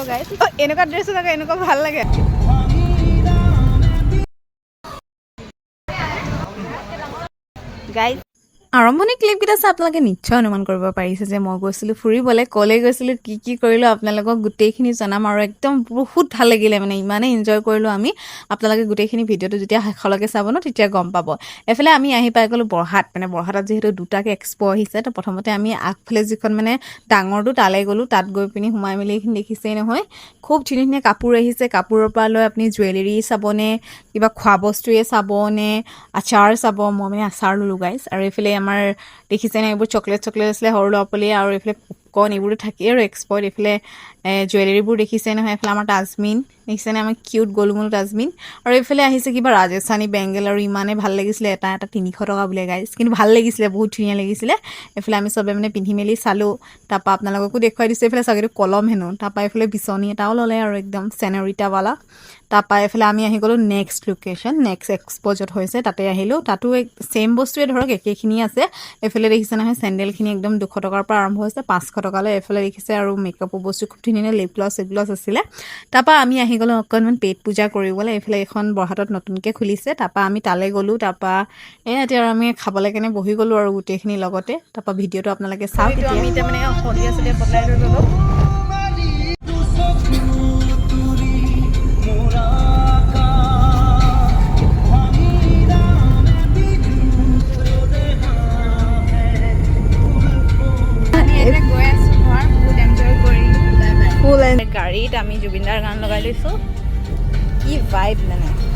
এনেকুৱা ড্ৰেছত আকৌ এনেকুৱা ভাল লাগে গাইজ আৰম্ভণি ক্লিপকেইটা চাই আপোনালোকে নিশ্চয় অনুমান কৰিব পাৰিছে যে মই গৈছিলোঁ ফুৰিবলৈ ক'লৈ গৈছিলোঁ কি কৰিলোঁ আপোনালোকক গোটেইখিনি জনাম আৰু একদম বহুত ভাল লাগিলে মানে ইমানেই এনজয় কৰিলোঁ আমি আপোনালোকে গোটেইখিনি ভিডিঅ'টো যেতিয়া শেষলৈকে চাব ন তেতিয়া গম পাব এফালে আমি আহি পাই গ'লোঁ বৰহাট মানে বৰহাটত যিহেতু দুটাকৈ এক্সপ' আহিছে তো প্ৰথমতে আমি আগফালে যিখন মানে ডাঙৰটো তালৈ গ'লোঁ তাত গৈ পিনি সোমাই মেলি এইখিনি দেখিছেই নহয় খুব ধুনীয়া ধুনীয়া কাপোৰ আহিছে কাপোৰৰ পৰা লৈ আপুনি জুৱেলাৰী চাবনে কিবা খোৱা বস্তুৱে চাবনে আচাৰ চাব মই মানে আচাৰ ল'লোঁ গাইজ আৰু এইফালে আমাৰ দেখিছেনে এইবোৰ চকলেট আছিলে সৰু ল'ৰা ছোৱালীয়ে আৰু এইফালে পপকৰ্ণ এইবোৰো থাকেই আৰু এক্সপৰ্ট এইফালে জুৱেলাৰীবোৰ দেখিছে নহয় এইফালে আমাৰ তাজমিন দেখিছেনে আমাৰ কিউট গলুমলু তাজমিন আৰু এইফালে আহিছে কিবা ৰাজস্থানী বেংগল আৰু ইমানেই ভাল লাগিছিলে এটা 300 টকা বোলে গাইজ কিন্তু ভাল লাগিছিলে বহুত ধুনীয়া লাগিছিলে এইফালে আমি চবে মানে পিন্ধি মেলি চালোঁ তাৰপৰা আপোনালোককো দেখুৱাই দিছোঁ এইফালে চাগেটো কলম হেনো তাৰপৰা এইফালে বিচনী এটাও ল'লে আৰু একদম চেনৰিটাৱালা তাৰপৰা এইফালে আমি আহি গ'লোঁ নেক্সট লোকেশ্যন নেক্সট এক্সপ' য'ত হৈছে তাতে আহিলোঁ তাতো ছেইম বস্তুৱে ধৰক একেখিনি আছে এইফালে দেখিছে নহয় চেণ্ডেলখিনি একদম 200 টকাৰ পৰা আৰম্ভ হৈছে 500 টকালৈ এইফালে দেখিছে আৰু মেকআপৰ বস্তু খুব ধুনীয়া লিপ গ্লছ আছিলে তাৰপৰা আমি আহি গ'লোঁ অকণমান পেট পূজা কৰিবলৈ এইফালে এখন বৰহাটত নতুনকৈ খুলিছে তাৰপৰা আমি তালৈ গ'লোঁ তাৰপৰা এতিয়া আৰু আমি খাবলৈ কেনে বহি গ'লোঁ আৰু গোটেইখিনি লগতে তাৰপৰা ভিডিঅ'টো আপোনালোকে চাওক আমি এতিয়া মানে সন্ধিয়া চলিয়া বদলাই লৈ গ'লোঁ গাড়ীত আমি জুবিনদাৰ গান লগাই লৈছোঁ কি ভাইব মানে